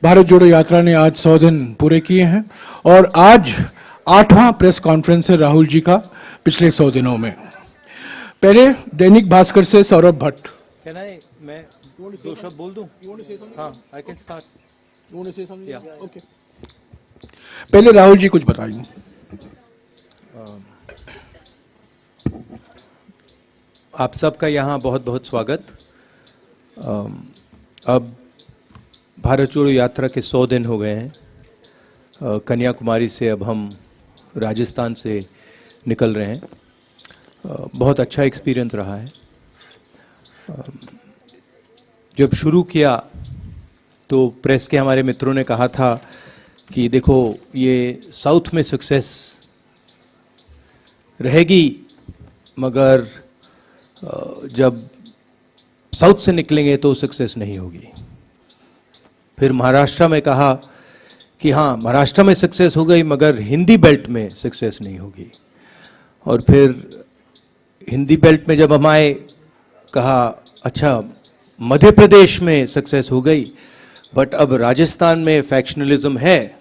भारत जोड़ो यात्रा ने आज 100 दिन पूरे किए हैं और आज 8वां प्रेस कॉन्फ्रेंस है राहुल जी का पिछले 100 दिनों में। पहले दैनिक भास्कर से सौरभ भट्ट। मैं दो शब्द बोल दूं? हाँ, I can start. Yeah. Okay. पहले राहुल जी कुछ बताइए। आप सबका यहाँ बहुत बहुत स्वागत। अब भारत जोड़ो यात्रा के 100 दिन हो गए हैं। कन्याकुमारी से अब हम राजस्थान से निकल रहे हैं। बहुत अच्छा एक्सपीरियंस रहा है। जब शुरू किया तो प्रेस के हमारे मित्रों ने कहा था कि देखो ये साउथ में सक्सेस रहेगी, मगर जब साउथ से निकलेंगे तो सक्सेस नहीं होगी। फिर महाराष्ट्र में कहा कि हाँ, महाराष्ट्र में सक्सेस हो गई मगर हिंदी बेल्ट में सक्सेस नहीं होगी। और फिर हिंदी बेल्ट में जब हम आए, कहा अच्छा मध्य प्रदेश में सक्सेस हो गई, बट अब राजस्थान में फैक्शनलिज्म है,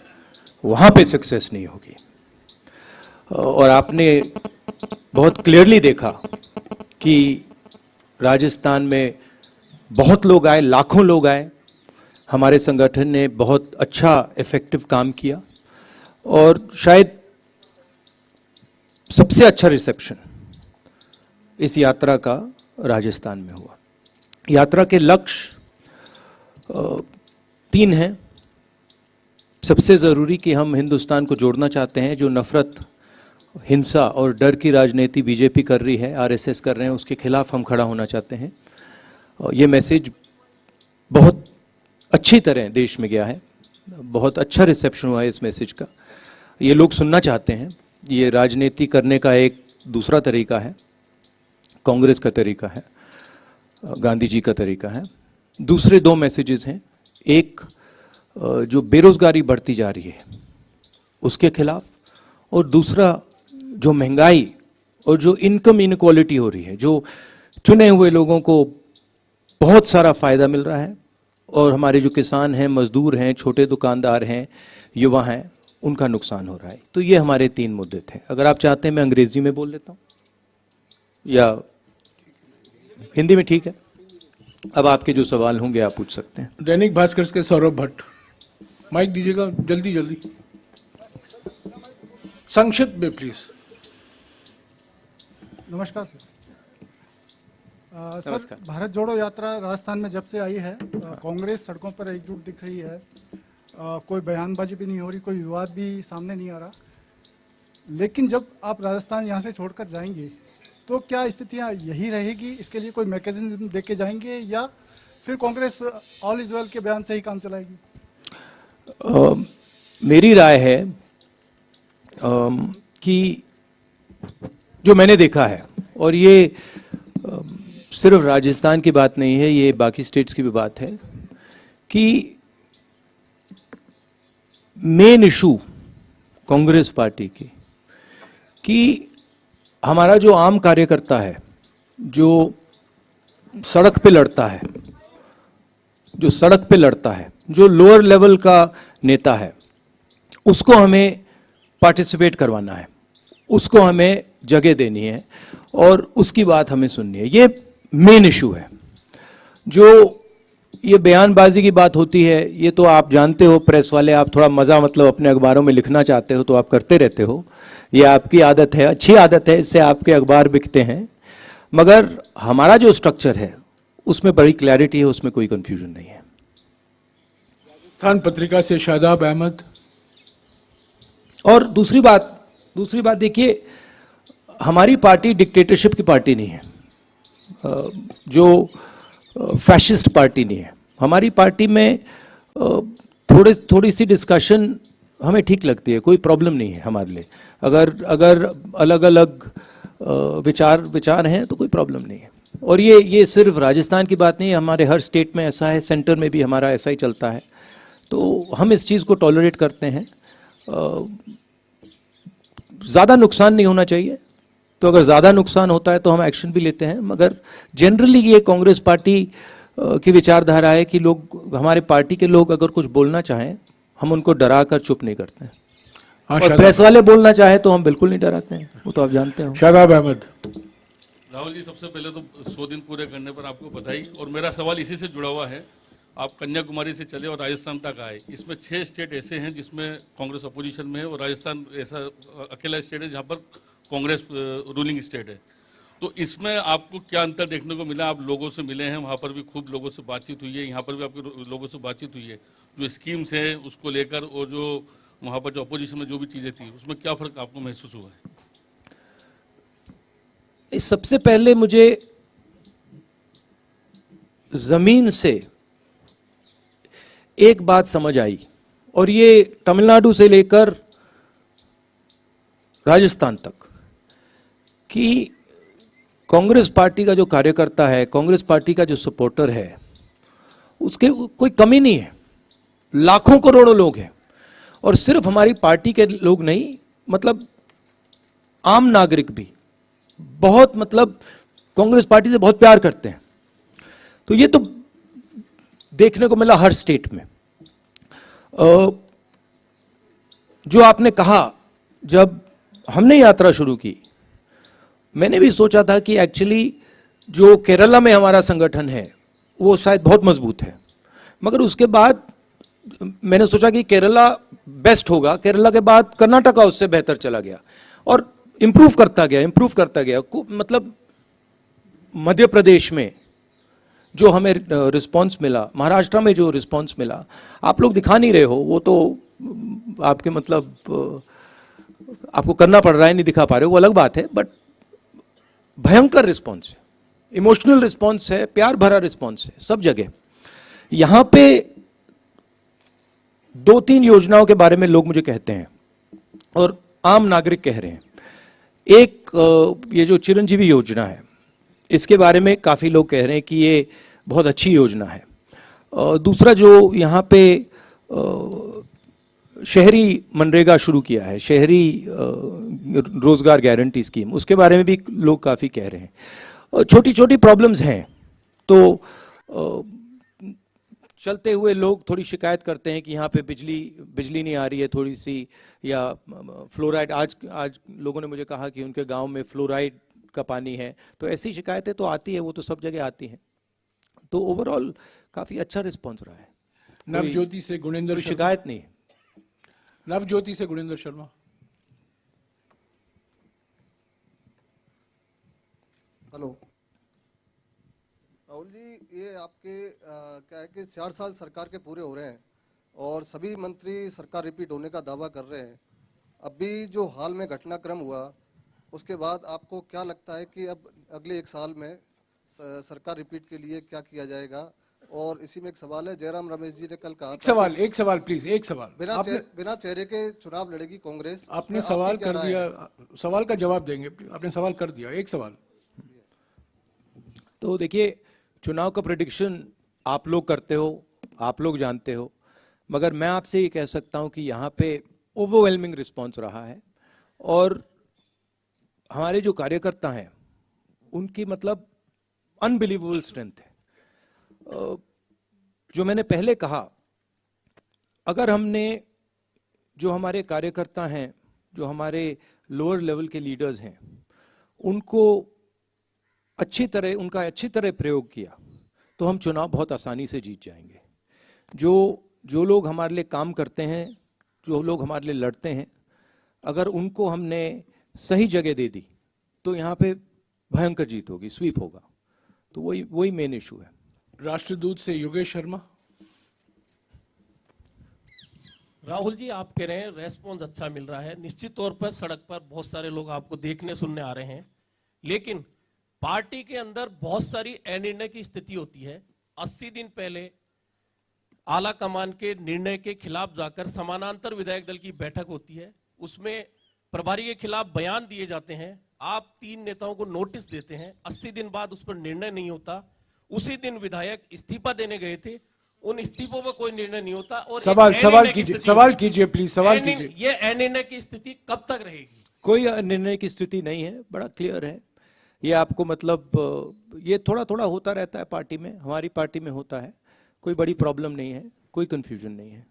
वहाँ पे सक्सेस नहीं होगी। और आपने बहुत क्लियरली देखा कि राजस्थान में बहुत लोग आए, लाखों लोग आए। हमारे संगठन ने बहुत अच्छा इफेक्टिव काम किया और शायद सबसे अच्छा रिसेप्शन इस यात्रा का राजस्थान में हुआ। यात्रा के लक्ष्य 3 हैं। सबसे ज़रूरी कि हम हिंदुस्तान को जोड़ना चाहते हैं। जो नफरत, हिंसा और डर की राजनीति बीजेपी कर रही है, आरएसएस कर रहे हैं, उसके खिलाफ हम खड़ा होना चाहते हैं। और ये मैसेज बहुत अच्छी तरह देश में गया है। बहुत अच्छा रिसेप्शन हुआ है इस मैसेज का। ये लोग सुनना चाहते हैं। ये राजनीति करने का एक दूसरा तरीका है, कांग्रेस का तरीका है, गांधी जी का तरीका है। दूसरे 2 मैसेजेस हैं। एक, जो बेरोजगारी बढ़ती जा रही है उसके खिलाफ, और दूसरा जो महंगाई और जो इनकम इनक्वालिटी हो रही है, जो चुने हुए लोगों को बहुत सारा फायदा मिल रहा है और हमारे जो किसान हैं, मजदूर हैं, छोटे दुकानदार हैं, युवा हैं, उनका नुकसान हो रहा है। तो ये हमारे 3 मुद्दे थे। अगर आप चाहते हैं मैं अंग्रेजी में बोल लेता हूँ या हिंदी में, ठीक है? अब आपके जो सवाल होंगे आप पूछ सकते हैं। दैनिक भास्कर के सौरभ भट्ट, माइक दीजिएगा जल्दी जल्दी, संक्षिप्त में प्लीज। नमस्कार सर। नमस्कार। सर, भारत जोड़ो यात्रा राजस्थान में जब से आई है, कांग्रेस सड़कों पर एकजुट दिख रही है। कोई बयानबाजी भी नहीं हो रही, कोई विवाद भी सामने नहीं आ रहा। लेकिन जब आप राजस्थान यहाँ से छोड़कर जाएंगे तो क्या स्थितियाँ यही रहेगी? इसके लिए कोई मैकेनिज्म दे के जाएंगे या फिर कांग्रेस ऑल इज वेल के बयान से ही काम चलाएगी? मेरी राय है कि जो मैंने देखा है, और ये सिर्फ राजस्थान की बात नहीं है, ये बाकी स्टेट्स की भी बात है, कि मेन इशू कांग्रेस पार्टी की कि हमारा जो आम कार्यकर्ता है, जो सड़क पे लड़ता है, जो लोअर लेवल का नेता है, उसको हमें पार्टिसिपेट करवाना है, उसको हमें जगह देनी है और उसकी बात हमें सुननी है। ये मेन इशू है। जो ये बयानबाजी की बात होती है, ये तो आप जानते हो, प्रेस वाले आप थोड़ा मज़ा मतलब अपने अखबारों में लिखना चाहते हो तो आप करते रहते हो। ये आपकी आदत है, अच्छी आदत है, इससे आपके अखबार बिकते हैं। मगर हमारा जो स्ट्रक्चर है उसमें बड़ी क्लैरिटी है, उसमें कोई कंफ्यूजन नहीं है। स्थान पत्रिका से शादाब अहमद। और दूसरी बात देखिए, हमारी पार्टी डिक्टेटरशिप की पार्टी नहीं है, जो फैशिस्ट पार्टी नहीं है। हमारी पार्टी में थोड़ी सी डिस्कशन हमें ठीक लगती है, कोई प्रॉब्लम नहीं है हमारे लिए। अगर अलग अलग विचार हैं तो कोई प्रॉब्लम नहीं है। और ये सिर्फ राजस्थान की बात नहीं है, हमारे हर स्टेट में ऐसा है, सेंटर में भी हमारा ऐसा ही चलता है। तो हम इस चीज़ को टॉलरेट करते हैं। ज़्यादा नुकसान नहीं होना चाहिए, तो अगर ज़्यादा नुकसान होता है तो हम एक्शन भी लेते हैं। मगर जनरली ये कांग्रेस पार्टी की विचारधारा है कि लोग, हमारे पार्टी के लोग अगर कुछ बोलना चाहें, हम उनको डरा कर चुप नहीं करते हैं। हाँ, और प्रेस वाले बोलना चाहे तो हम बिल्कुल नहीं डराते हैं, वो तो आप जानते हो। शादाब अहमद। राहुल जी, सबसे पहले तो 100 दिन पूरे करने पर आपको बधाई। और मेरा सवाल इसी से जुड़ा हुआ है। आप कन्याकुमारी से चले और राजस्थान तक आए। इसमें 6 स्टेट ऐसे हैं जिसमें कांग्रेस अपोजिशन में है, और राजस्थान ऐसा अकेला स्टेट है जहां पर कांग्रेस रूलिंग स्टेट है। तो इसमें आपको क्या अंतर देखने को मिला? आप लोगों से मिले हैं, वहाँ पर भी खूब लोगों से बातचीत हुई है, यहाँ पर भी आपके लोगों से बातचीत हुई है। जो स्कीम्स हैं उसको लेकर, और जो वहाँ पर जो अपोजिशन में जो भी चीज़ें थी, उसमें क्या फ़र्क आपको महसूस हुआ है? सबसे पहले मुझे जमीन से एक बात समझ आई, और ये तमिलनाडु से लेकर राजस्थान तक, कि कांग्रेस पार्टी का जो कार्यकर्ता है, कांग्रेस पार्टी का जो सपोर्टर है, उसके कोई कमी नहीं है। लाखों करोड़ों लोग हैं, और सिर्फ हमारी पार्टी के लोग नहीं, मतलब आम नागरिक भी बहुत, मतलब कांग्रेस पार्टी से बहुत प्यार करते हैं। तो ये तो देखने को मिला हर स्टेट में। जो आपने कहा, जब हमने यात्रा शुरू की, मैंने भी सोचा था कि एक्चुअली जो केरला में हमारा संगठन है वो शायद बहुत मजबूत है, मगर उसके बाद मैंने सोचा कि केरला बेस्ट होगा। केरला के बाद कर्नाटका उससे बेहतर चला गया, और इंप्रूव करता गया। मतलब मध्य प्रदेश में जो हमें रिस्पांस मिला, महाराष्ट्र में जो रिस्पांस मिला, आप लोग दिखा नहीं रहे हो, वो तो आपके, मतलब आपको करना पड़ रहा है, नहीं दिखा पा रहे हो, वो अलग बात है। बट भयंकर रिस्पांस है, इमोशनल रिस्पांस है, प्यार भरा रिस्पांस है सब जगह। यहां पे 2-3 योजनाओं के बारे में लोग मुझे कहते हैं, और आम नागरिक कह रहे हैं। एक, ये जो चिरंजीवी योजना है, इसके बारे में काफ़ी लोग कह रहे हैं कि ये बहुत अच्छी योजना है। दूसरा, जो यहाँ पे शहरी मनरेगा शुरू किया है, शहरी रोजगार गारंटी स्कीम, उसके बारे में भी लोग काफ़ी कह रहे हैं। छोटी छोटी प्रॉब्लम्स हैं, तो चलते हुए लोग थोड़ी शिकायत करते हैं कि यहाँ पे बिजली नहीं आ रही है थोड़ी सी, या फ्लोराइड, आज लोगों ने मुझे कहा कि उनके गांव में फ्लोराइड का पानी है। तो ऐसी शिकायतें तो आती है, वो तो सब जगह आती हैं। तो ओवरऑल काफ़ी अच्छा रिस्पॉन्स रहा है। नवज्योति से गुणेंद्र, शिकायत नहीं है। नवज्योति से गुणेंद्र शर्मा। हेलो राहुल जी, ये आपके क्या है कि 4 साल सरकार के पूरे हो रहे हैं और सभी मंत्री सरकार रिपीट होने का दावा कर रहे हैं। अभी जो हाल में घटनाक्रम हुआ, उसके बाद आपको क्या लगता है कि अब अगले 1 साल में सरकार रिपीट के लिए क्या किया जाएगा? और इसी में एक सवाल है, जयराम रमेश जी ने कल कहा, एक सवाल प्लीज, एक सवाल। बिना चेहरे के चुनाव लड़ेगी कांग्रेस। आपने सवाल कर दिया, सवाल का जवाब देंगे। आपने सवाल कर दिया, एक सवाल। तो देखिए, चुनाव का प्रेडिक्शन आप लोग करते हो, आप लोग जानते हो, मगर मैं आपसे ये कह सकता हूं कि यहाँ पे ओवरवेलमिंग रिस्पॉन्स रहा है, और हमारे जो कार्यकर्ता हैं उनकी, मतलब अनबिलीवेबल स्ट्रेंथ है। जो मैंने पहले कहा, अगर हमने, जो हमारे कार्यकर्ता हैं, जो हमारे लोअर लेवल के लीडर्स हैं, उनको उनका अच्छी तरह प्रयोग किया, तो हम चुनाव बहुत आसानी से जीत जाएंगे। जो लोग हमारे लिए काम करते हैं, जो लोग हमारे लिए लड़ते हैं, अगर उनको हमने सही जगह दे दी, तो यहाँ पे भयंकर जीत होगी, स्वीप होगा। तो वही मेन इशू है। राष्ट्रदूत से योगेश शर्मा। राहुल जी, आप कह रहे हैं रेस्पॉन्स अच्छा मिल रहा है। निश्चित तौर पर सड़क पर बहुत सारे लोग आपको देखने सुनने आ रहे हैं, लेकिन पार्टी के अंदर बहुत सारी अनिर्णय की स्थिति होती है। 80 दिन पहले आला कमान के निर्णय के खिलाफ जाकर समानांतर विधायक दल की बैठक होती है, उसमें प्रभारी के खिलाफ बयान दिए जाते हैं। आप 3 नेताओं को नोटिस देते हैं, 80 दिन बाद उस पर निर्णय नहीं होता। उसी दिन विधायक इस्तीफा देने गए थे, उन इस्तीफों पर कोई निर्णय नहीं होता। और सवाल कीजिए प्लीज, सवाल कीजिए। ये अनिर्णय की स्थिति कब तक रहेगी? कोई निर्णय की स्थिति नहीं है, बड़ा क्लियर है। ये आपको मतलब ये थोड़ा थोड़ा होता रहता है पार्टी में, हमारी पार्टी में होता है, कोई बड़ी प्रॉब्लम नहीं है, कोई कंफ्यूजन नहीं है।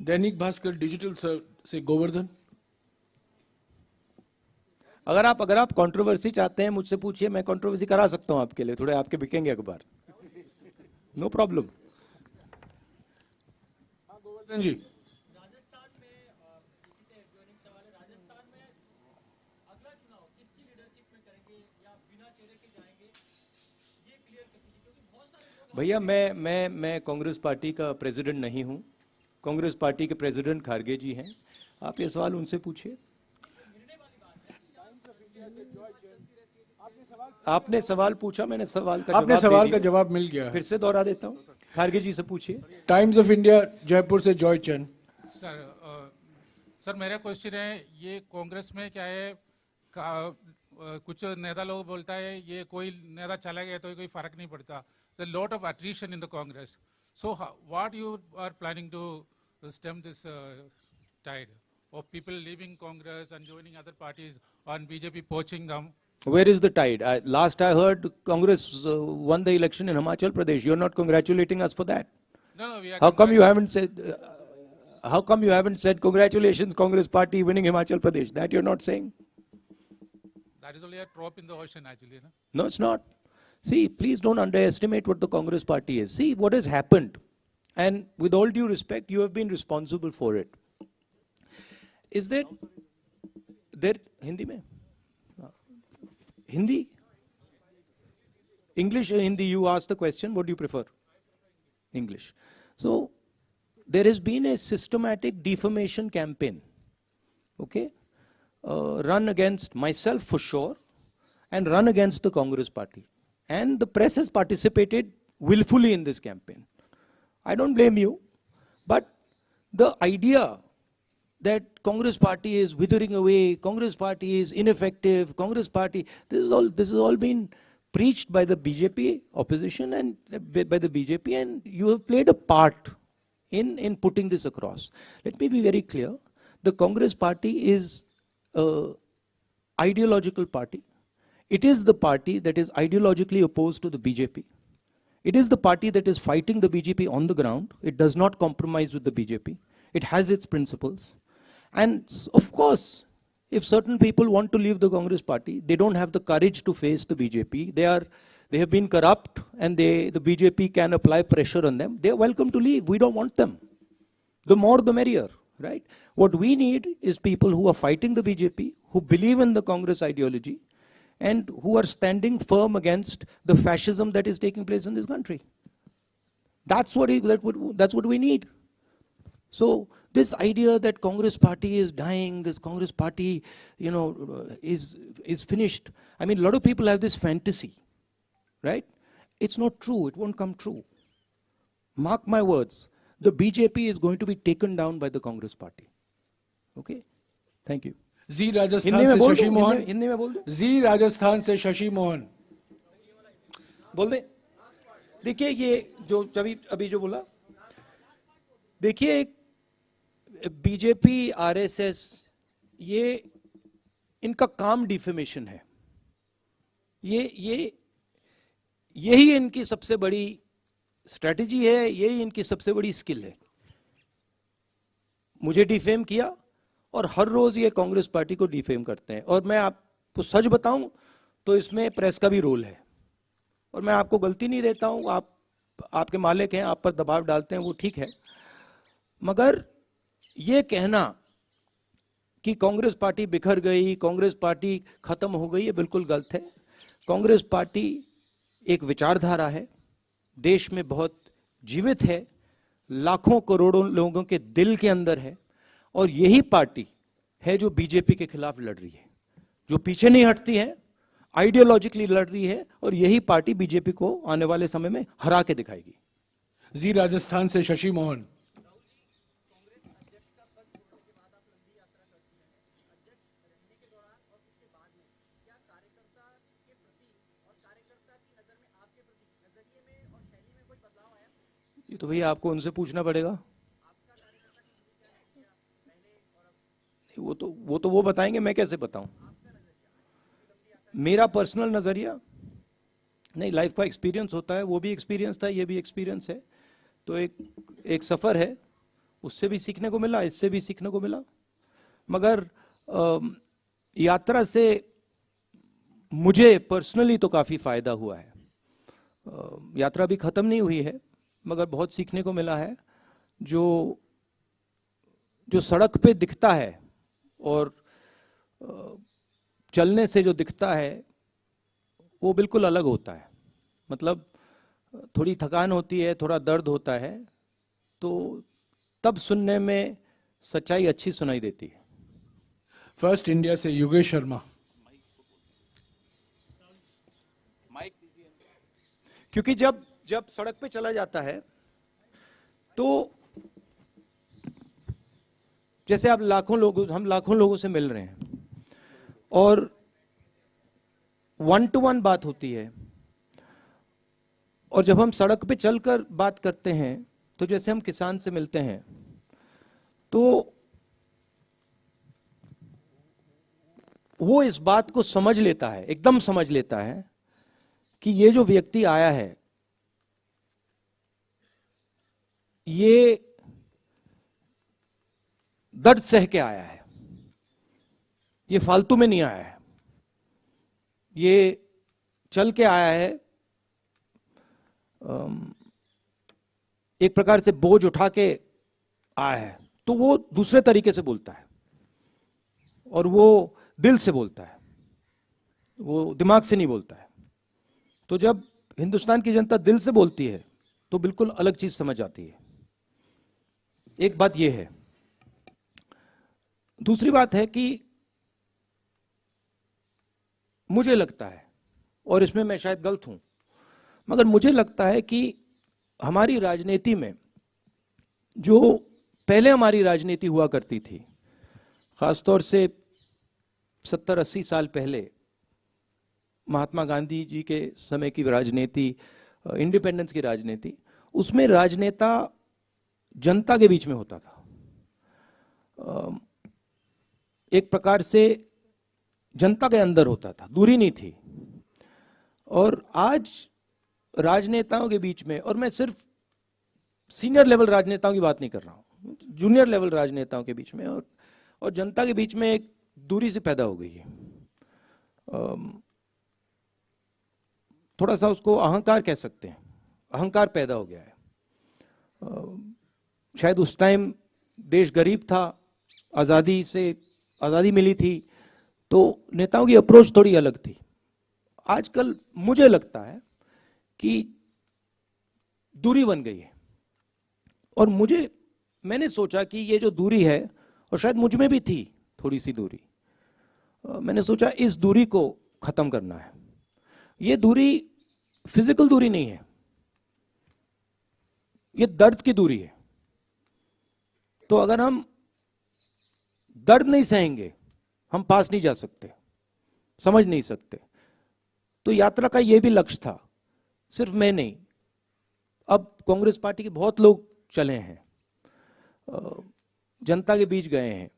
दैनिक भास्कर डिजिटल से गोवर्धन। अगर आप कंट्रोवर्सी चाहते हैं मुझसे पूछिए, मैं कंट्रोवर्सी करा सकता हूं आपके लिए, थोड़े आपके बिकेंगे अखबार, नो प्रॉब्लम। गोवर्धन जी, राजस्थान में इसी से एडजॉइनिंग सवाल है, राजस्थान में अगला चुनाव किसकी लीडरशिप में करेंगे या बिना चेहरे के जाएंगे, ये क्लियर कर दीजिए, क्योंकि बहुत सारे लोग भैया मैं कांग्रेस पार्टी का प्रेसिडेंट नहीं हूं, कांग्रेस पार्टी के प्रेसिडेंट खारगे जी हैं, आप ये सवाल उनसे पूछिए। आपने सवाल पूछा, मैंने सवाल का आपने जवाब दे सवाल का दिया। जवाब मिल गया। फिर से दोहरा देता हूं, खारगे जी से पूछिए। टाइम्स ऑफ इंडिया जयपुर से जॉय चंद। सर मेरा क्वेश्चन है, ये कांग्रेस में क्या है, कुछ नेता लोग बोलता है ये कोई नेता चला गया तो कोई फर्क नहीं पड़ता, the lot of attrition in the Congress, so what you are planning to stem this tide of people leaving Congress and joining other parties and BJP poaching them? Where is the tide? Last I heard, Congress won the election in Himachal Pradesh. You're not congratulating us for that. No, we are. How come you haven't said? How come you haven't said congratulations, Congress Party winning Himachal Pradesh? That you're not saying. That is only a drop in the ocean, actually. No? No, it's not. See, please don't underestimate what the Congress Party is. See what has happened, and with all due respect, you have been responsible for it. Is there Hindi mein? Hindi? English or Hindi? You asked the question. What do you prefer? English. So there has been a systematic defamation campaign, okay, run against myself for sure, and run against the Congress Party. And the press has participated willfully in this campaign. I don't blame you, but the idea that Congress Party is withering away, Congress Party is ineffective, Congress Party, this has all been preached by the BJP opposition and by the BJP, and you have played a part in putting this across. Let me be very clear. The Congress Party is an ideological party. It is the party that is ideologically opposed to the BJP. It is the party that is fighting the BJP on the ground. It does not compromise with the BJP. It has its principles. And of course, if certain people want to leave the Congress Party, they don't have the courage to face the BJP. They have been corrupt, and the BJP can apply pressure on them. They are welcome to leave. We don't want them. The more the merrier, right? What we need is people who are fighting the BJP, who believe in the Congress ideology, and who are standing firm against the fascism that is taking place in this country. That's what we need. So this idea that Congress Party is dying, this Congress Party, is finished. I mean, a lot of people have this fantasy, right? It's not true. It won't come true. Mark my words. The BJP is going to be taken down by the Congress Party. Okay? Thank you. जी राजस्थान हिंदी में से बोल शशि दूं? मोहन। हिंदी में बोल दूं? जी राजस्थान से शशि मोहन। बोल दे। देखिए ये जो अभी जो बोला, देखिए एक बीजेपी आरएसएस, ये इनका काम डिफेमेशन है। यही इनकी सबसे बड़ी स्ट्रेटजी है, यही इनकी सबसे बड़ी स्किल है। मुझे डिफेम किया और हर रोज ये कांग्रेस पार्टी को डिफेम करते हैं। और मैं आपको सच बताऊं तो इसमें प्रेस का भी रोल है, और मैं आपको गलती नहीं देता हूं। आपके मालिक हैं, आप पर दबाव डालते हैं, वो ठीक है, मगर ये कहना कि कांग्रेस पार्टी बिखर गई, कांग्रेस पार्टी खत्म हो गई, ये बिल्कुल गलत है। कांग्रेस पार्टी एक विचारधारा है, देश में बहुत जीवित है, लाखों करोड़ों लोगों के दिल के अंदर है, और यही पार्टी है जो बीजेपी के खिलाफ लड़ रही है, जो पीछे नहीं हटती है, आइडियोलॉजिकली लड़ रही है, और यही पार्टी बीजेपी को आने वाले समय में हरा के दिखाएगी। जी राजस्थान से शशि मोहन। ये तो भैया आपको उनसे पूछना पड़ेगा। वो बताएंगे, मैं कैसे बताऊं? मेरा पर्सनल नज़रिया नहीं, लाइफ का एक्सपीरियंस होता है, वो भी एक्सपीरियंस था, ये भी एक्सपीरियंस है, तो एक सफ़र है, उससे भी सीखने को मिला, इससे भी सीखने को मिला। मगर यात्रा से मुझे पर्सनली तो काफ़ी फ़ायदा हुआ है। यात्रा भी ख़त्म नहीं हुई है, मगर बहुत सीखने को मिला है। जो सड़क पे दिखता है और चलने से जो दिखता है वो बिल्कुल अलग होता है। मतलब थोड़ी थकान होती है, थोड़ा दर्द होता है, तो तब सुनने में सच्चाई अच्छी सुनाई देती है। फर्स्ट इंडिया से योगेश शर्मा। क्योंकि जब सड़क पे चला जाता है तो जैसे हम लाखों लोगों से मिल रहे हैं और 1-to-1 बात होती है, और जब हम सड़क पे चलकर बात करते हैं तो जैसे हम किसान से मिलते हैं तो वो इस बात को समझ लेता है, एकदम समझ लेता है कि ये जो व्यक्ति आया है ये दर्द सह के आया है, ये फालतू में नहीं आया है, ये चल के आया है, एक प्रकार से बोझ उठा के आया है। तो वो दूसरे तरीके से बोलता है और वो दिल से बोलता है, वो दिमाग से नहीं बोलता है। तो जब हिंदुस्तान की जनता दिल से बोलती है तो बिल्कुल अलग चीज समझ आती है। एक बात यह है। दूसरी बात है कि मुझे लगता है, और इसमें मैं शायद गलत हूं, मगर मुझे लगता है कि हमारी राजनीति में जो पहले हमारी राजनीति हुआ करती थी, खासतौर से 70-80 साल पहले महात्मा गांधी जी के समय की राजनीति, इंडिपेंडेंस की राजनीति, उसमें राजनेता जनता के बीच में होता था। एक प्रकार से जनता के अंदर होता था, दूरी नहीं थी। और आज राजनेताओं के बीच में, और मैं सिर्फ सीनियर लेवल राजनेताओं की बात नहीं कर रहा हूं, जूनियर लेवल राजनेताओं के बीच में और जनता के बीच में एक दूरी सी पैदा हो गई है। थोड़ा सा उसको अहंकार कह सकते हैं, अहंकार पैदा हो गया है। शायद उस टाइम देश गरीब था, आज़ादी मिली थी, तो नेताओं की अप्रोच थोड़ी अलग थी। आजकल मुझे लगता है कि दूरी बन गई है, और मैंने सोचा कि ये जो दूरी है, और शायद मुझ में भी थी थोड़ी सी दूरी, मैंने सोचा इस दूरी को खत्म करना है। ये दूरी फिजिकल दूरी नहीं है, ये दर्द की दूरी है। तो अगर हम दर्द नहीं सहेंगे, हम पास नहीं जा सकते, समझ नहीं सकते। तो यात्रा का यह भी लक्ष्य था, सिर्फ मैं नहीं, अब कांग्रेस पार्टी के बहुत लोग चले हैं, जनता के बीच गए हैं,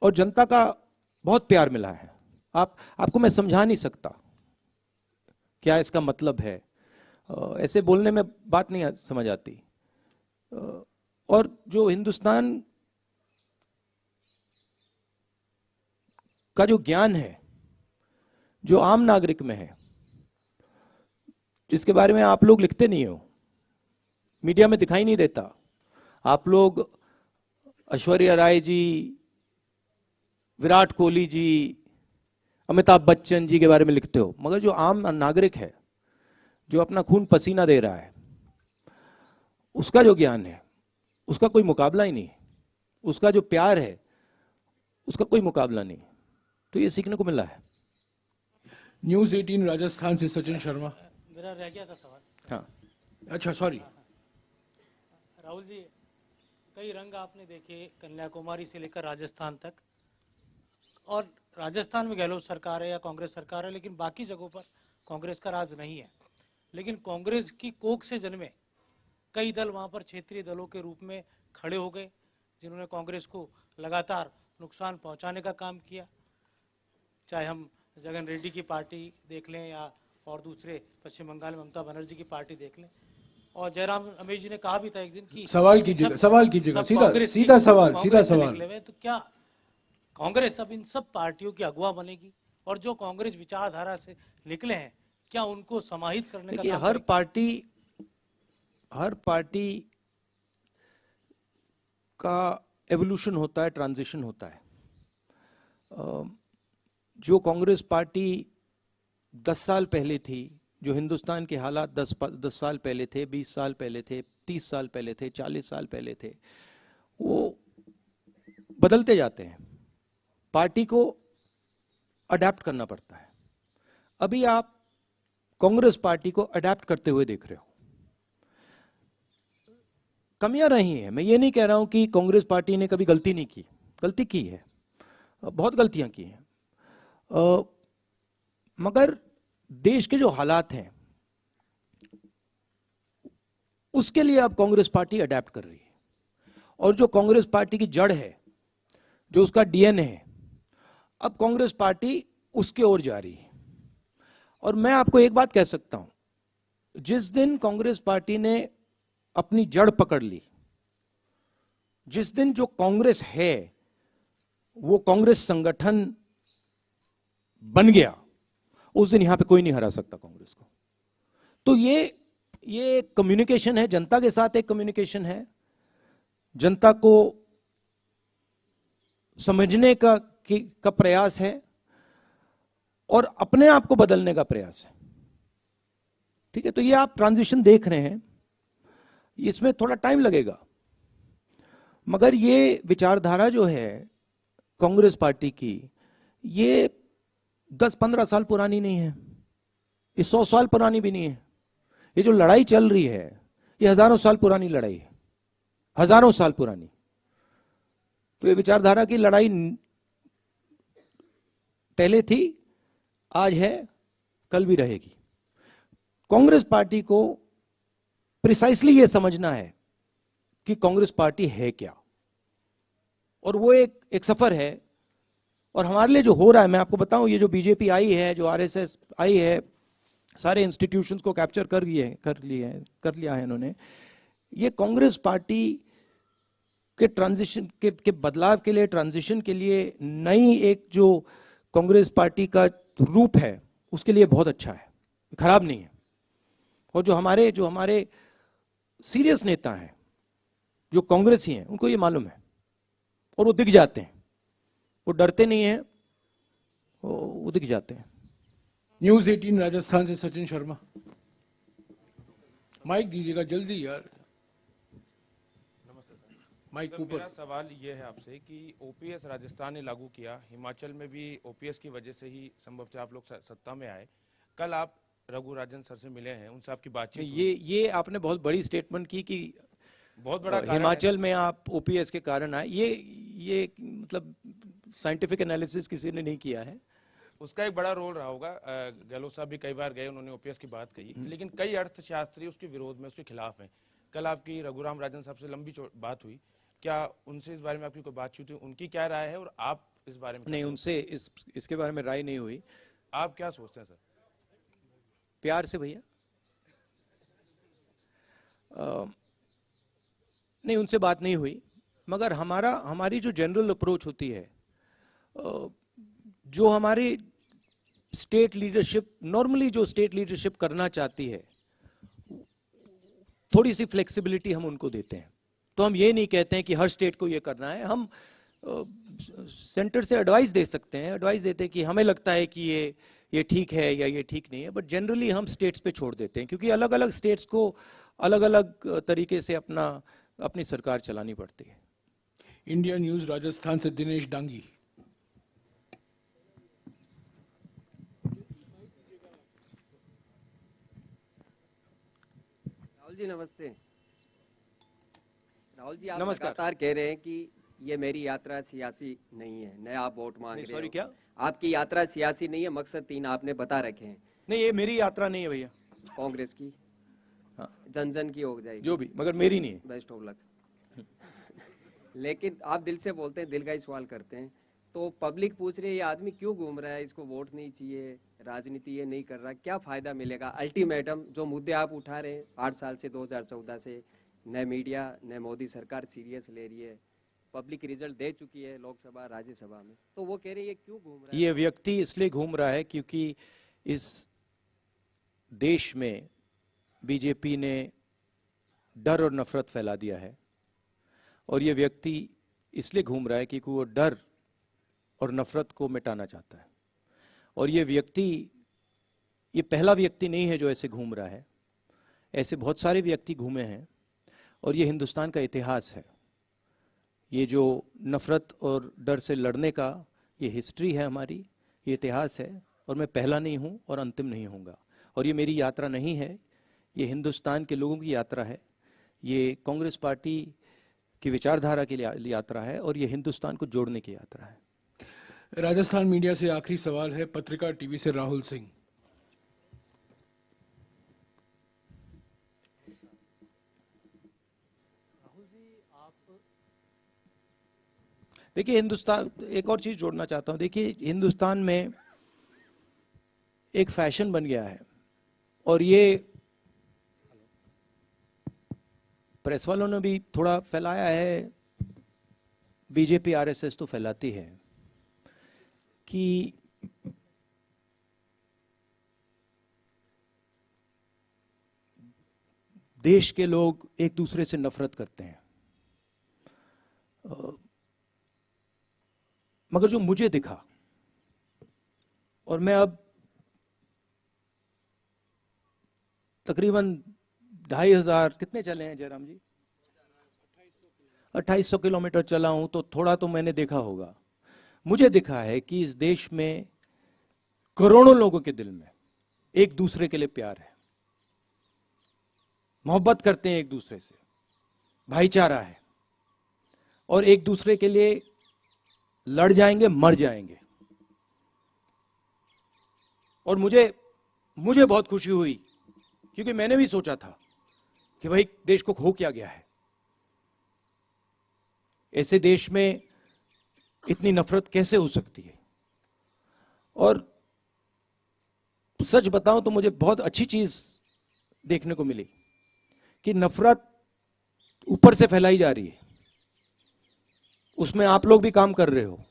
और जनता का बहुत प्यार मिला है। आपको मैं समझा नहीं सकता क्या इसका मतलब है, ऐसे बोलने में बात नहीं समझ आती। और जो हिंदुस्तान का जो ज्ञान है, जो आम नागरिक में है, जिसके बारे में आप लोग लिखते नहीं हो, मीडिया में दिखाई नहीं देता। आप लोग ऐश्वर्या राय जी, विराट कोहली जी, अमिताभ बच्चन जी के बारे में लिखते हो, मगर जो आम नागरिक है, जो अपना खून पसीना दे रहा है, उसका जो ज्ञान है, उसका कोई मुकाबला ही नहीं। उसका जो प्यार है, उसका कोई मुकाबला नहीं। तो ये सीखने को मिला है। न्यूज़ 18 राजस्थान से सचिन शर्मा। मेरा रह गया था सवाल। हाँ, अच्छा, सॉरी। राहुल जी, कई रंग आपने देखे कन्याकुमारी से लेकर राजस्थान तक, और राजस्थान में गहलोत सरकार है या कांग्रेस सरकार है, लेकिन बाकी जगहों पर कांग्रेस का राज नहीं है। लेकिन कांग्रेस की कोख से जन्मे कई दल वहां पर क्षेत्रीय दलों के रूप में खड़े हो गए, जिन्होंने कांग्रेस को लगातार नुकसान पहुंचाने का काम किया। चाहे हम जगन रेड्डी की पार्टी देख लें या और दूसरे पश्चिम बंगाल में ममता बनर्जी की पार्टी देख लें, और जयराम रमेश जी ने कहा भी था एक दिन कि सवाल कीजिएगा, सवाल कीजिएगा, सब सीधा कांग्रेस की- सीधा सवाल, सीधा कांग्रेस से सवाल। निकले हुए हैं, तो क्या कांग्रेस अब इन सब पार्टियों की अगुवा बनेगी? और जो कांग्रेस विचारधारा से निकले हैं, क्या उनको समाहित करने का देखिए, काम हर करेगी? पार्टी का एवोल्यूशन होता है, ट्रांजिशन होता है। जो कांग्रेस पार्टी 10 साल पहले थी, जो हिंदुस्तान के हालात 10 साल पहले थे, 20 साल पहले थे, 30 साल पहले थे, 40 साल पहले थे, वो बदलते जाते हैं। पार्टी को अडेप्ट करना पड़ता है। अभी आप कांग्रेस पार्टी को अडेप्ट करते हुए देख रहे हो। कमियां रही हैं, मैं ये नहीं कह रहा हूं कि कांग्रेस पार्टी ने कभी गलती नहीं की, गलती की है, बहुत गलतियां की हैं, मगर देश के जो हालात हैं उसके लिए अब कांग्रेस पार्टी अडेप्ट कर रही है। और जो कांग्रेस पार्टी की जड़ है, जो उसका डीएनए है, अब कांग्रेस पार्टी उसके ओर जा रही है। और मैं आपको एक बात कह सकता हूं, जिस दिन कांग्रेस पार्टी ने अपनी जड़ पकड़ ली, जिस दिन जो कांग्रेस है वो कांग्रेस संगठन बन गया, उस दिन यहां पे कोई नहीं हरा सकता कांग्रेस को। तो ये कम्युनिकेशन है, जनता के साथ एक कम्युनिकेशन है, जनता को समझने का प्रयास है और अपने आप को बदलने का प्रयास है। ठीक है, तो ये आप ट्रांजिशन देख रहे हैं, इसमें थोड़ा टाइम लगेगा, मगर ये विचारधारा जो है कांग्रेस पार्टी की, ये 10-15 साल पुरानी नहीं है, ये 100 साल पुरानी भी नहीं है। ये जो लड़ाई चल रही है, ये हजारों साल पुरानी लड़ाई है, हजारों साल पुरानी। तो ये विचारधारा की लड़ाई पहले थी, आज है, कल भी रहेगी। कांग्रेस पार्टी को प्रिसाइसली ये समझना है कि कांग्रेस पार्टी है क्या, और वो एक सफर है। और हमारे लिए जो हो रहा है, मैं आपको बताऊं, ये जो बीजेपी आई है, जो आरएसएस आई है, सारे इंस्टीट्यूशंस को कैप्चर कर लिया है इन्होंने। ये कांग्रेस पार्टी के ट्रांजिशन के बदलाव के लिए, ट्रांजिशन के लिए नई एक जो कांग्रेस पार्टी का रूप है, उसके लिए बहुत अच्छा है, खराब नहीं है। और जो हमारे सीरियस नेता हैं, जो कांग्रेसी हैं, उनको ये मालूम है और वो दिख जाते हैं, वो डरते नहीं हैं, वो दिख जाते हैं। न्यूज 18 राजस्थान से सचिन शर्मा। माइक दीजिएगा जल्दी यार, माइक सर, ऊपर। मेरा सवाल ये है आपसे कि ओपीएस राजस्थान ने लागू किया, हिमाचल में भी ओपीएस की वजह से ही संभवतः आप लोग सत्ता में आए। कल आप रघु राजन सर से मिले हैं, उनसे आपकी बातचीत हुई? ये आपने बहुत बड़ी स्टेटमेंट की कि बहुत बड़ा कारण हिमाचल है। में आप ओपीएस के कारण आए, ये मतलब साइंटिफिक एनालिसिस किसी ने नहीं किया है। उसका एक बड़ा रोल रहा होगा। गहलोत साहब भी कई बार गए, उन्होंने ओपीएस की बात कही, लेकिन कई अर्थशास्त्री उसके विरोध में, उसके खिलाफ हैं। कल आपकी रघुराम राजन साहब से लंबी बात हुई, क्या उनसे इस बारे में आपकी कोई बातचीत हुई? उनकी क्या राय है और आप इस बारे में? नहीं, उनसे इसके बारे में राय नहीं हुई। आप क्या सोचते हैं सर? प्यार से भैया, नहीं, उनसे बात नहीं हुई, मगर हमारी जो जनरल अप्रोच होती है, जो हमारी स्टेट लीडरशिप, नॉर्मली जो स्टेट लीडरशिप करना चाहती है, थोड़ी सी फ्लेक्सिबिलिटी हम उनको देते हैं। तो हम ये नहीं कहते हैं कि हर स्टेट को ये करना है, हम सेंटर से एडवाइस दे सकते हैं, एडवाइस देते हैं कि हमें लगता है कि ये ठीक है या ये ठीक नहीं है, बट जनरली हम स्टेट्स पे छोड़ देते हैं, क्योंकि अलग अलग स्टेट्स को अलग अलग तरीके से अपनी सरकार चलानी पड़ती है। इंडिया न्यूज राजस्थान से दिनेश डांगी। राहुल जी नमस्ते। राहुल जी, आप नमस्कार। लगातार कह रहे हैं कि ये मेरी यात्रा सियासी नहीं है, नया आप वोट मांग रहे हो। सॉरी, क्या? आपकी यात्रा सियासी नहीं है, मकसद 3 आपने बता रखे हैं। नहीं, ये मेरी यात्रा नहीं है भैया, कांग्रेस की, हाँ, जन की हो जाएगी, जो भी, मगर मेरी नहीं है। Best of luck. लेकिन आप दिल से बोलते हैं, दिल का ही सवाल करते हैं, तो पब्लिक पूछ रही है ये आदमी क्यों घूम रहा है, इसको वोट नहीं चाहिए, राजनीति ये नहीं कर रहा, क्या फायदा मिलेगा? अल्टीमेटम जो मुद्दे आप उठा रहे हैं 8 साल से 2014 से, न मीडिया न मोदी सरकार सीरियस ले रही है, पब्लिक रिजल्ट दे चुकी है लोकसभा राज्यसभा में, तो वो कह रही है क्यों घूम रहा है? ये व्यक्ति इसलिए घूम रहा है क्योंकि इस देश में बीजेपी ने डर और नफरत फैला दिया है, और ये व्यक्ति इसलिए घूम रहा है क्योंकि वो डर और नफरत को मिटाना चाहता है। और ये व्यक्ति, ये पहला व्यक्ति नहीं है जो ऐसे घूम रहा है, ऐसे बहुत सारे व्यक्ति घूमे हैं, और ये हिंदुस्तान का इतिहास है। ये जो नफरत और डर से लड़ने का ये हिस्ट्री है हमारी, ये इतिहास है, और मैं पहला नहीं हूँ और अंतिम नहीं होऊंगा। और ये मेरी यात्रा नहीं है, ये हिंदुस्तान के लोगों की यात्रा है, ये कांग्रेस पार्टी की विचारधारा की यात्रा है, और ये हिंदुस्तान को जोड़ने की यात्रा है। राजस्थान मीडिया से आखिरी सवाल है पत्रिका टीवी से राहुल सिंह। देखिए, हिंदुस्तान, एक और चीज जोड़ना चाहता हूं। देखिए, हिंदुस्तान में एक फैशन बन गया है, और ये प्रेस वालों ने भी थोड़ा फैलाया है, बीजेपी आरएसएस तो फैलाती है, कि देश के लोग एक दूसरे से नफरत करते हैं। मगर जो मुझे दिखा, और मैं अब तकरीबन 2500 कितने चले हैं जयराम जी, 2800 किलोमीटर चला हूं, तो थोड़ा तो मैंने देखा होगा। मुझे दिखा है कि इस देश में करोड़ों लोगों के दिल में एक दूसरे के लिए प्यार है, मोहब्बत करते हैं एक दूसरे से, भाईचारा है, और एक दूसरे के लिए लड़ जाएंगे, मर जाएंगे। और मुझे बहुत खुशी हुई, क्योंकि मैंने भी सोचा था कि भाई देश को खो क्या गया है, ऐसे देश में इतनी नफरत कैसे हो सकती है। और सच बताऊं तो मुझे बहुत अच्छी चीज देखने को मिली कि नफरत ऊपर से फैलाई जा रही है, उसमें आप लोग भी काम कर रहे हो,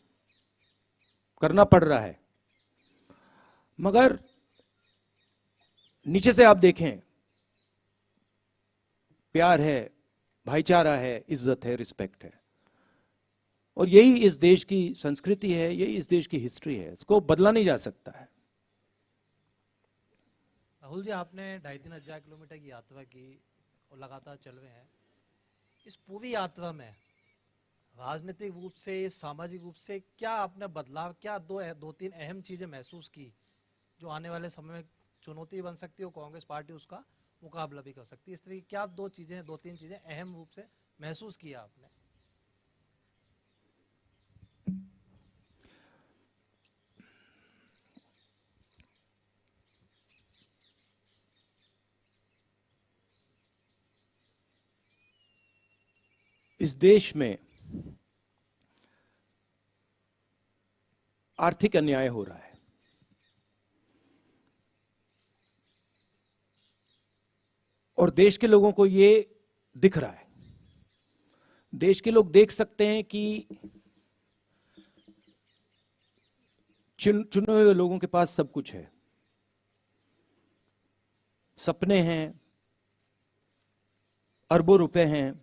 करना पड़ रहा है, मगर नीचे से आप देखें, प्यार है, भाईचारा है, इज्जत है, रिस्पेक्ट है, और यही इस देश की संस्कृति है, यही इस देश की हिस्ट्री है, इसको बदला नहीं जा सकता है। राहुल जी, आपने 2500 किलोमीटर की यात्रा की और लगातार चल रहे हैं। इस पूरी यात्रा में राजनीतिक रूप से, सामाजिक रूप से क्या आपने बदलाव, क्या दो तीन अहम चीजें महसूस की जो आने वाले समय में चुनौती बन सकती है और कांग्रेस पार्टी उसका मुकाबला भी कर सकती है? इस तरह की क्या दो तीन चीजें अहम रूप से महसूस किया आपने? इस देश में आर्थिक अन्याय हो रहा है, और देश के लोगों को ये दिख रहा है। देश के लोग देख सकते हैं कि चुने हुए लोगों के पास सब कुछ है, सपने हैं, अरबों रुपए हैं,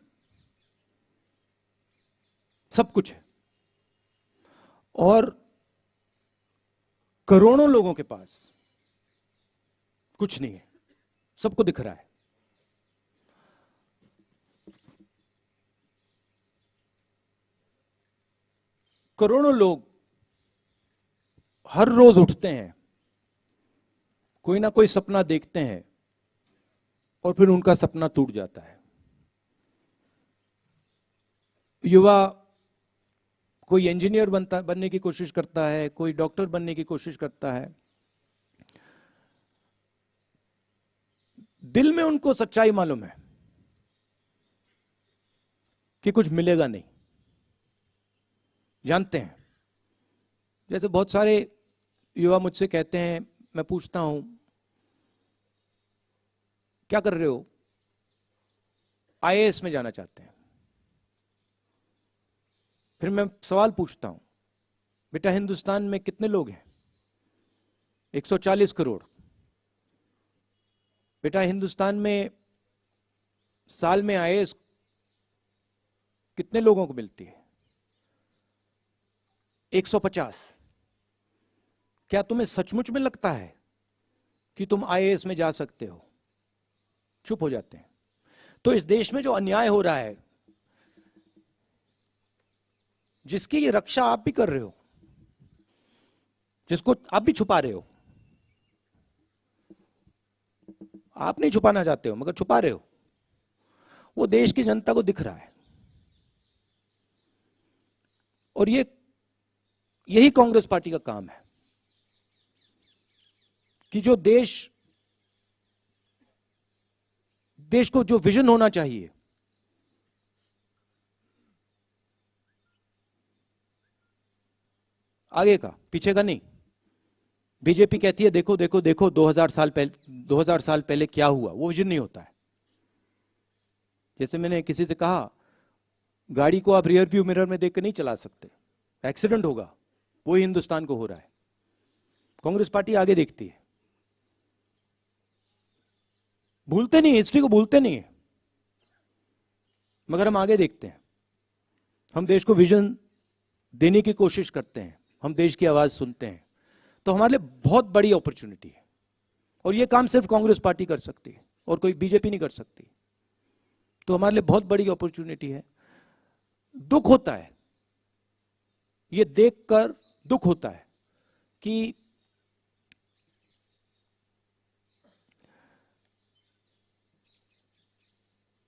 सब कुछ है, और करोड़ों लोगों के पास कुछ नहीं है, सबको दिख रहा है। करोड़ों लोग हर रोज उठते हैं, कोई ना कोई सपना देखते हैं, और फिर उनका सपना टूट जाता है। युवा कोई इंजीनियर बनने की कोशिश करता है, कोई डॉक्टर बनने की कोशिश करता है, दिल में उनको सच्चाई मालूम है कि कुछ मिलेगा नहीं, जानते हैं, जैसे बहुत सारे युवा मुझसे कहते हैं, मैं पूछता हूं क्या कर रहे हो, आईएएस में जाना चाहते हैं। फिर मैं सवाल पूछता हूं, बेटा हिंदुस्तान में कितने लोग हैं? 140 करोड़। बेटा हिंदुस्तान में साल में आईएएस कितने लोगों को मिलती है? 150। क्या तुम्हें सचमुच में लगता है कि तुम आईएएस में जा सकते हो? चुप हो जाते हैं। तो इस देश में जो अन्याय हो रहा है, जिसकी ये रक्षा आप भी कर रहे हो, जिसको आप भी छुपा रहे हो, आप नहीं छुपाना चाहते हो मगर छुपा रहे हो, वो देश की जनता को दिख रहा है। और यही कांग्रेस पार्टी का काम है कि जो देश को जो विजन होना चाहिए, आगे का पीछे का नहीं। बीजेपी कहती है देखो देखो देखो 2000 साल पहले क्या हुआ, वो विजन नहीं होता है। जैसे मैंने किसी से कहा, गाड़ी को आप रियर व्यू मिरर में देख कर नहीं चला सकते, एक्सीडेंट होगा। वही हिंदुस्तान को हो रहा है। कांग्रेस पार्टी आगे देखती है, भूलते नहीं, हिस्ट्री को भूलते नहीं है, मगर हम आगे देखते हैं। हम देश को विजन देने की कोशिश करते हैं, हम देश की आवाज सुनते हैं। तो हमारे लिए बहुत बड़ी अपॉर्चुनिटी है और यह काम सिर्फ कांग्रेस पार्टी कर सकती है और कोई बीजेपी नहीं कर सकती। तो हमारे लिए बहुत बड़ी अपॉर्चुनिटी है। दुख होता है, यह देखकर दुख होता है कि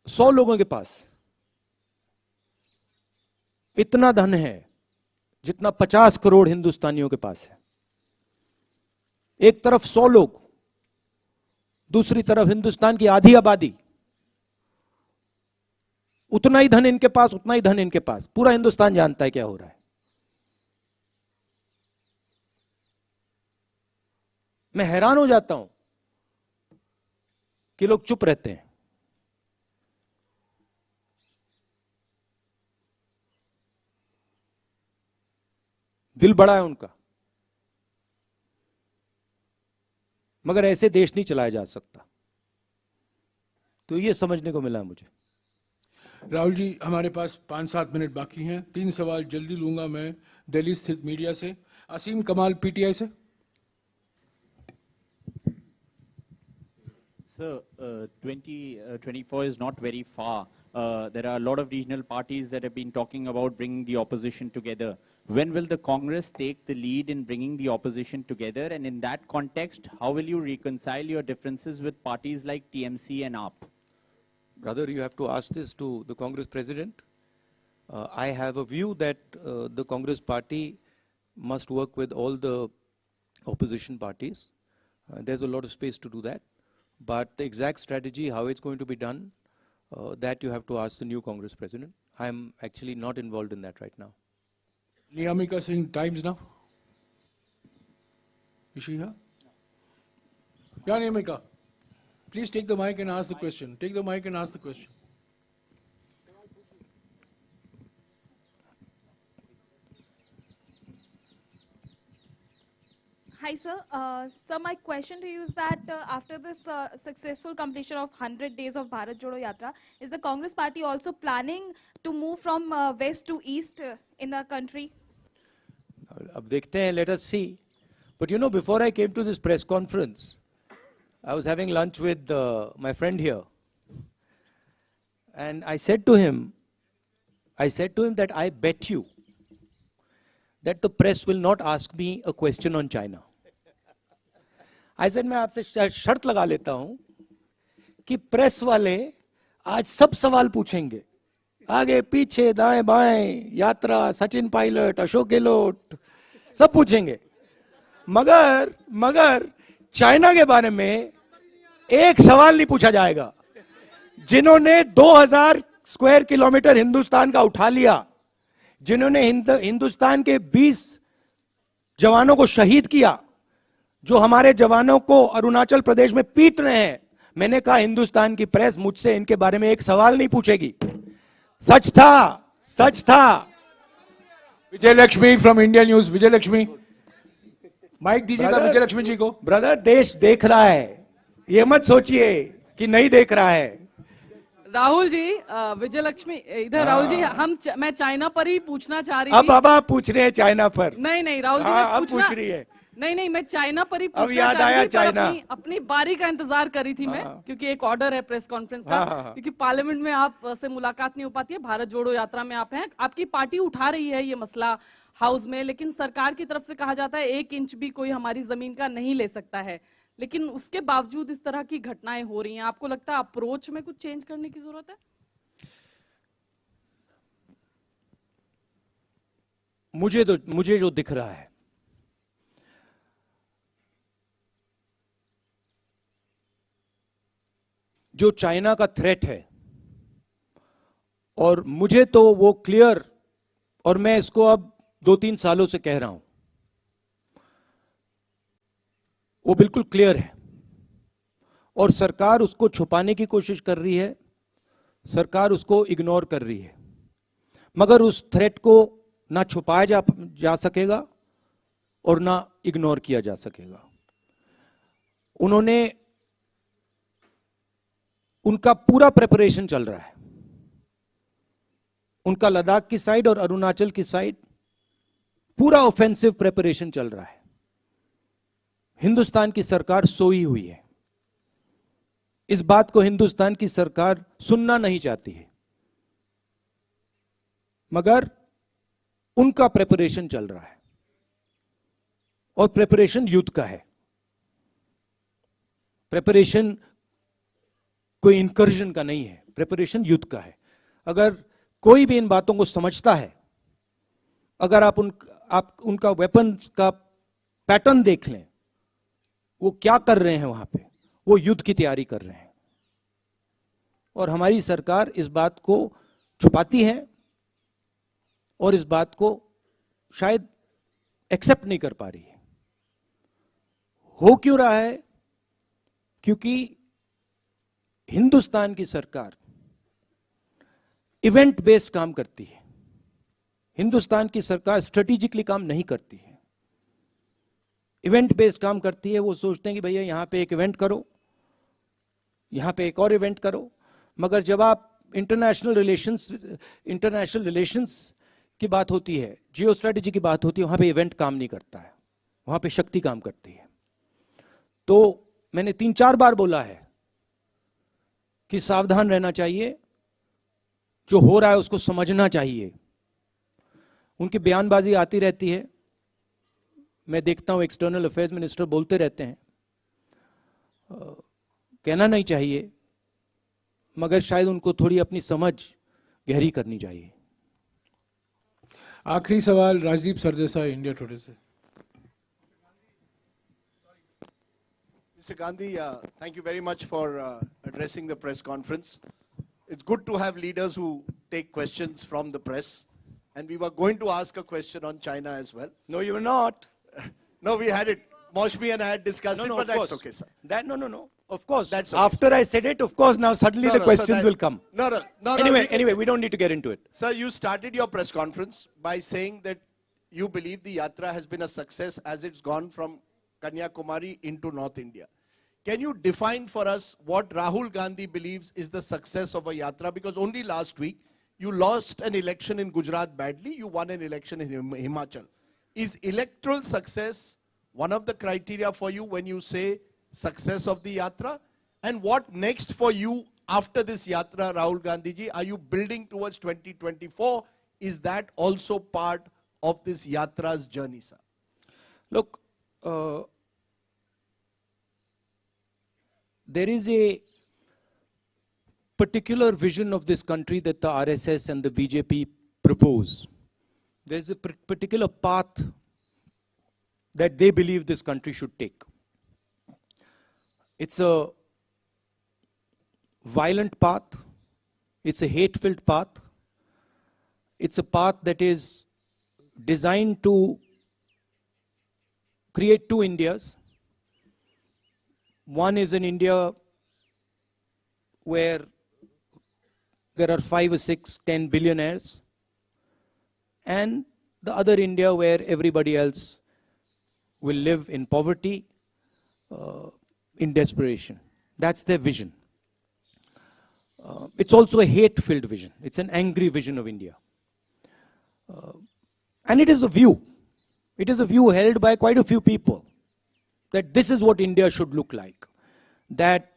सौ लोगों के पास इतना धन है जितना 50 करोड़ हिंदुस्तानियों के पास है। एक तरफ 100 लोग, दूसरी तरफ हिंदुस्तान की आधी आबादी। उतना ही धन इनके पास, उतना ही धन इनके पास। पूरा हिंदुस्तान जानता है क्या हो रहा है। मैं हैरान हो जाता हूं कि लोग चुप रहते हैं। दिल बड़ा है उनका, मगर ऐसे देश नहीं चलाया जा सकता। तो ये समझने को मिला मुझे। राहुल जी, हमारे पास 5-7 मिनट बाकी हैं। 3 सवाल जल्दी लूंगा मैं दिल्ली स्थित मीडिया से। असीम कमाल, पीटीआई से। Sir, 2024 is not very far. There are a lot of regional parties that have been talking about bringing the opposition together. When will the Congress take the lead in bringing the opposition together? And in that context, how will you reconcile your differences with parties like TMC and AAP? Brother, you have to ask this to the Congress president. I have a view that the Congress party must work with all the opposition parties. There's a lot of space to do that. But the exact strategy, how it's going to be done, that you have to ask the new Congress president. I'm actually not involved in that right now. Niyamika Singh, Times Now. Is she here? Yeah, Niyamika. Please take the mic and ask the question. Take the mic and ask the question. Hi, sir. Sir, my question to you is that after this successful completion of 100 days of Bharat Jodo Yatra, is the Congress party also planning to move from west to east in the country? अब देखते हैं, let us see. But you know, before I came to this press conference, I was having lunch with my friend here. And I said to him that I bet you that the press will not ask me a question on China. I said, मैं आपसे शर्त लगा लेता हूं कि press वाले आज सब सवाल पूछेंगे, आगे पीछे दाएं बाएं, यात्रा, सचिन पायलट, अशोक गहलोत, सब पूछेंगे, मगर चाइना के बारे में एक सवाल नहीं पूछा जाएगा। जिन्होंने 2000 स्क्वायर किलोमीटर हिंदुस्तान का उठा लिया, जिन्होंने हिंदुस्तान के 20 जवानों को शहीद किया, जो हमारे जवानों को अरुणाचल प्रदेश में पीट रहे हैं, मैंने कहा हिंदुस्तान की प्रेस मुझसे इनके बारे में एक सवाल नहीं पूछेगी। सच था, सच था। Vijay Lakshmi from India News. Vijay Lakshmi, mike दीजिएगा विजय लक्ष्मी जी को। ब्रदर, देश देख रहा है, ये मत सोचिए कि नहीं देख रहा है। राहुल जी, विजय लक्ष्मी इधर। राहुल जी, मैं चाइना पर ही पूछना चाह रही थी। अब बाबा पूछ रहे हैं चाइना पर। नहीं राहुल जी, अब पूछ रही है। नहीं, मैं चाइना पर ही अब पूछना याद चाह रही आया थी, पर चाइना। अपनी बारी का इंतजार कर रही थी मैं, क्योंकि एक ऑर्डर है प्रेस कॉन्फ्रेंस का। क्योंकि पार्लियामेंट में आप से मुलाकात नहीं हो पाती है, भारत जोड़ो यात्रा में आप हैं, आपकी पार्टी उठा रही है ये मसला हाउस में, लेकिन सरकार की तरफ से कहा जाता है 1 इंच भी कोई हमारी जमीन का नहीं ले सकता है। लेकिन उसके बावजूद इस तरह की घटनाएं हो रही हैं, आपको लगता है अप्रोच में कुछ चेंज करने की जरूरत है? मुझे जो दिख रहा है, जो चाइना का थ्रेट है, और मुझे तो वो क्लियर, और मैं इसको अब 2-3 सालों से कह रहा हूं, वो बिल्कुल क्लियर है, और सरकार उसको छुपाने की कोशिश कर रही है, सरकार उसको इग्नोर कर रही है। मगर उस थ्रेट को ना छुपाया जा सकेगा और ना इग्नोर किया जा सकेगा। उनका पूरा प्रिपरेशन चल रहा है, उनका लद्दाख की साइड और अरुणाचल की साइड पूरा ऑफेंसिव प्रिपरेशन चल रहा है। हिंदुस्तान की सरकार सोई हुई है, इस बात को हिंदुस्तान की सरकार सुनना नहीं चाहती है, मगर उनका प्रिपरेशन चल रहा है, और प्रिपरेशन युद्ध का है। प्रिपरेशन कोई इंकर्जन का नहीं है, प्रिपरेशन युद्ध का है। अगर कोई भी इन बातों को समझता है, अगर आप उनका वेपन्स का पैटर्न देख लें, वो क्या कर रहे हैं वहां पे, वो युद्ध की तैयारी कर रहे हैं। और हमारी सरकार इस बात को छुपाती है और इस बात को शायद एक्सेप्ट नहीं कर पा रही है। हो क्यों रहा है? क्योंकि हिंदुस्तान की सरकार इवेंट बेस्ड काम करती है, हिंदुस्तान की सरकार स्ट्रेटेजिकली काम नहीं करती है, इवेंट बेस्ड काम करती है। वो सोचते हैं कि भैया यहां पे एक इवेंट करो, यहां पे एक और इवेंट करो, मगर जब आप इंटरनेशनल रिलेशंस की बात होती है, जियो स्ट्रेटेजी की बात होती है, वहां पे इवेंट काम नहीं करता है, वहां पे शक्ति काम करती है। तो मैंने 3-4 बार बोला है कि सावधान रहना चाहिए, जो हो रहा है उसको समझना चाहिए। उनकी बयानबाजी आती रहती है, मैं देखता हूं एक्सटर्नल अफेयर्स मिनिस्टर बोलते रहते हैं, कहना नहीं चाहिए, मगर शायद उनको थोड़ी अपनी समझ गहरी करनी चाहिए। आखिरी सवाल राजदीप सरदेसाई, इंडिया टुडे से। Mr. Gandhi, thank you very much for addressing the press conference. It's good to have leaders who take questions from the press. And we were going to ask a question on China as well. No, you were not. No, we had it. Moshmi and I had discussed it, but that's okay, sir. No. Of course. That's okay, After I said it, of course, now suddenly the questions will come. No. Anyway, we don't need to get into it. Sir, you started your press conference by saying that you believe the Yatra has been a success as it's gone from Kanyakumari into North India. Can you define for us what Rahul Gandhi believes is the success of a Yatra? Because only last week, you lost an election in Gujarat badly, you won an election in Himachal. Is electoral success one of the criteria for you when you say success of the Yatra? And what next for you after this Yatra, Rahul Gandhi ji? Are you building towards 2024? Is that also part of this Yatra's journey, sir? Look, there is a particular vision of this country that the RSS and the BJP propose. There's a particular path that they believe this country should take. It's a violent path. It's a hate-filled path. It's a path that is designed to create two Indias. One is an India where there are 5 or 6, 10 billionaires, and the other India where everybody else will live in poverty, in desperation. That's their vision. It's also a hate-filled vision. It's an angry vision of India. And it is a view. It is a view held by quite a few people that this is what India should look like. That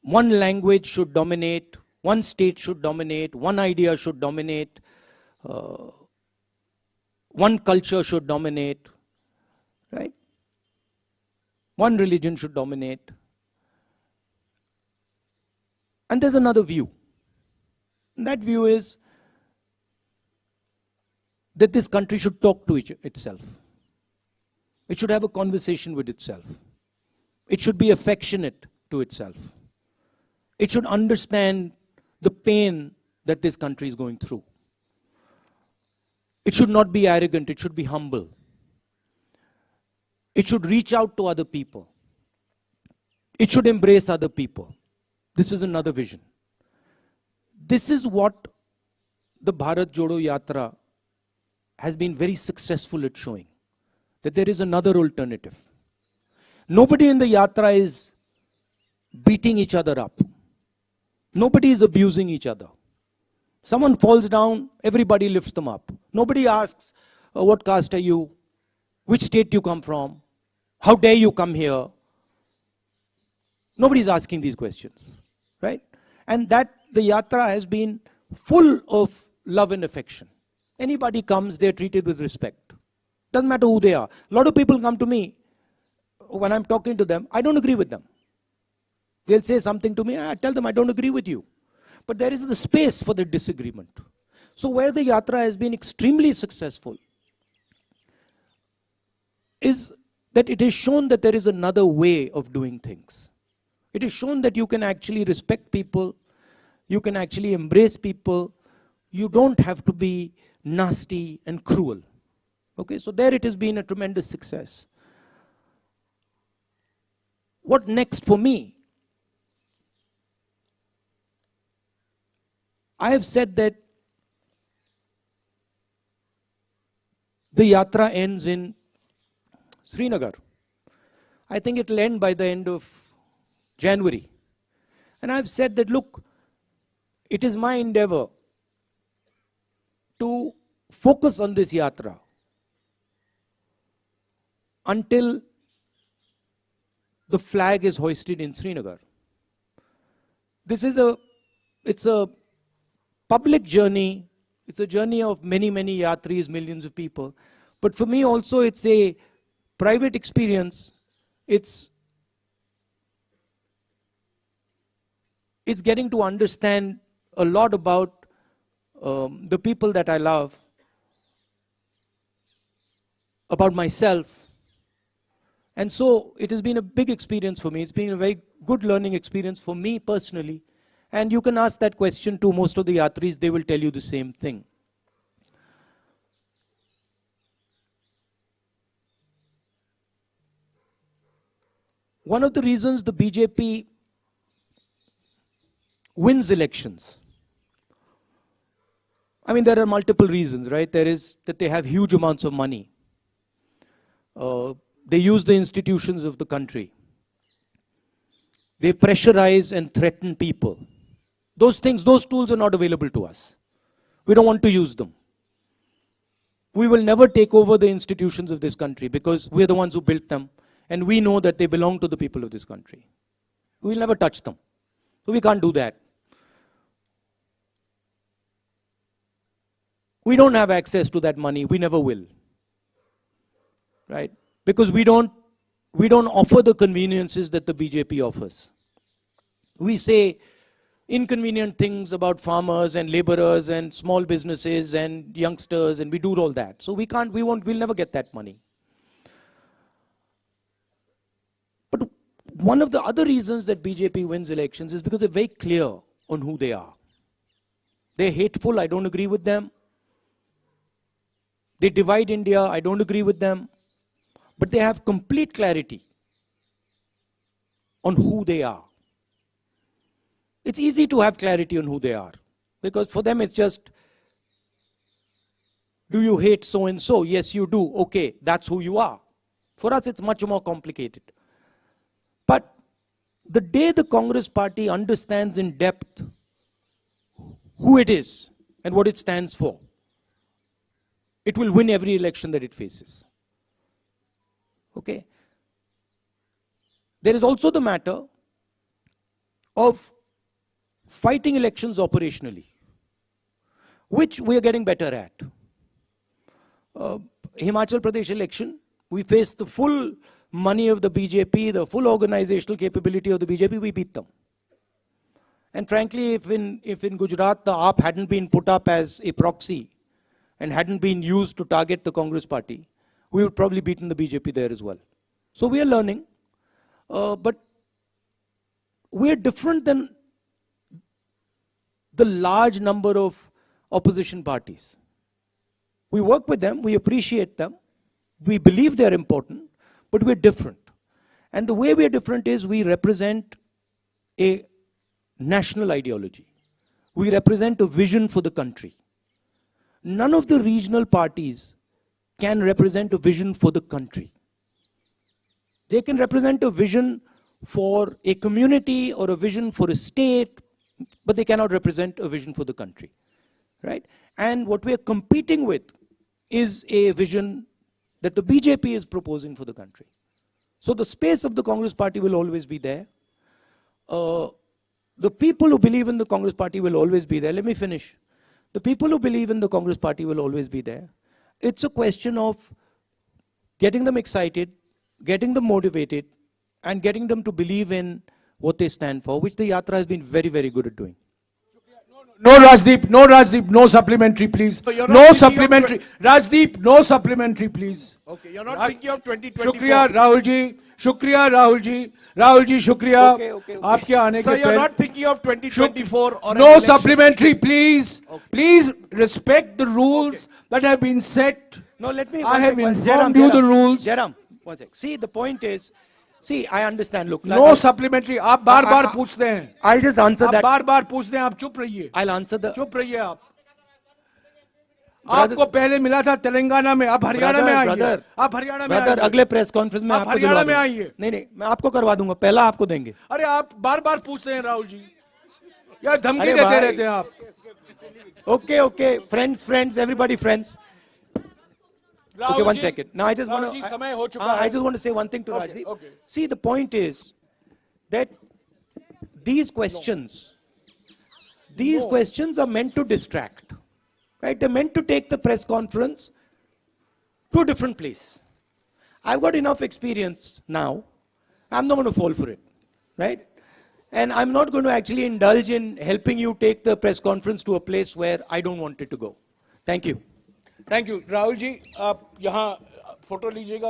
one language should dominate, one state should dominate, one idea should dominate, one culture should dominate, right? One religion should dominate. And there's another view. And that view is that this country should talk to itself. It should have a conversation with itself. It should be affectionate to itself. It should understand the pain that this country is going through. It should not be arrogant, it should be humble. It should reach out to other people. It should embrace other people. This is another vision. This is what the Bharat Jodo Yatra has been very successful at showing, that there is another alternative. Nobody in the Yatra is beating each other up. Nobody is abusing each other. Someone falls down, everybody lifts them up. Nobody asks, what caste are you? Which state you come from? How dare you come here? Nobody is asking these questions, right? And that the Yatra has been full of love and affection. Anybody comes, they're treated with respect. Doesn't matter who they are. A lot of people come to me, when I'm talking to them, I don't agree with them. They'll say something to me, I tell them I don't agree with you. But there is the space for the disagreement. So where the Yatra has been extremely successful is that it has shown that there is another way of doing things. It has shown that you can actually respect people, you can actually embrace people, you don't have to be nasty and cruel. Okay, so there it has been a tremendous success. What next for me? I have said that the Yatra ends in Srinagar. I think it will end by the end of January. And I've said that, look, it is my endeavor to focus on this Yatra until the flag is hoisted in Srinagar. This is it's a public journey. It's a journey of many, many yatris, millions of people. But for me also, it's a private experience. It's getting to understand a lot about the people that I love, about myself. And so it has been a big experience for me. It's been a very good learning experience for me personally. And you can ask that question to most of the yatris, they will tell you the same thing. One of the reasons the BJP wins elections, I mean, there are multiple reasons, right? There is that they have huge amounts of money. They use the institutions of the country. They pressurize and threaten people. Those things, those tools are not available to us. We don't want to use them. We will never take over the institutions of this country because we are the ones who built them and we know that they belong to the people of this country. We will never touch them. So we can't do that. We don't have access to that money. We never will. Right? Because we don't offer the conveniences that the BJP offers. We say inconvenient things about farmers and laborers and small businesses and youngsters, and we do all that. So we'll never get that money. But one of the other reasons that BJP wins elections is because they're very clear on who they are. They're hateful, I don't agree with them. They divide India, I don't agree with them. but they have complete clarity on who they are. It's easy to have clarity on who they are, because for them it's just, do you hate so and so? Yes, you do. Okay, that's who you are. For us, it's much more complicated. But the day the Congress party understands in depth who it is and what it stands for, it will win every election that it faces. Okay? There is also the matter of fighting elections operationally, which we are getting better at. Himachal Pradesh election, we faced the full money of the BJP, the full organizational capability of the BJP, we beat them. And frankly, if in Gujarat the AAP hadn't been put up as a proxy and hadn't been used to target the Congress party, we would probably beaten the BJP there as well. So we are learning, but we are different than the large number of opposition parties. We work with them, we appreciate them, we believe they're important, but we're different. And the way we're different is we represent a national ideology. We represent a vision for the country. None of the regional parties can represent a vision for the country. They can represent a vision for a community or a vision for a state, but they cannot represent a vision for the country, right? And what we are competing with is a vision that the BJP is proposing for the country. So the space of the Congress party will always be there. The people who believe in the Congress party will always be there. Let me finish. The people who believe in the Congress party will always be there. It's a question of getting them excited, getting them motivated, and getting them to believe in what they stand for, which the Yatra has been very, very good at doing. No, Rajdeep, no supplementary, please. So you're not No thinking of supplementary. Rajdeep, no supplementary, please. Okay, you're not thinking of 2024. शुक्रिया राहुल जी, शुक्रिया राहुल जी, शुक्रिया आपके आने के So you're not thinking of 2024 or an No election. supplementary, please. Please respect the rules that have been set. No, let me. I have informed you the rules. Jairam, one sec. See, the point is, see, I understand. Look, No supplementary. आप बार-बार पूछते हैं. I'll just answer आप that. बार-बार पूछते हैं, आप चुप रहिए. I'll answer the. चुप रहिए आप. आपको पहले मिला था तेलंगाना में, आप हरियाणा में आइए. आप हरियाणा में आइए. ब्रदर, अगले प्रेस कॉन्फ्रेंस में आप आपको हरियाणा दिलवा में दूंगा. आइए. नहीं, मैं आपको करवा दूंगा. पहला आपको देंगे. अरे आप बार-बार पूछते हैं राहुल जी. यार धमकी अरे देते भाई. रहते हैं आप. Okay, friends, everybody friends. Okay, one second. Now I just want ji, to. समय हो चुका I है. just want to say one thing to Okay, Rajdeep. okay. See, the point is that these questions are meant to distract, right? They're meant to take the press conference to a different place. I've got enough experience now. I'm not going to fall for it, right? And I'm not going to actually indulge in helping you take the press conference to a place where I don't want it to go. Thank you. Thank you Rahul ji, आप यहाँ photo लीजिएगा.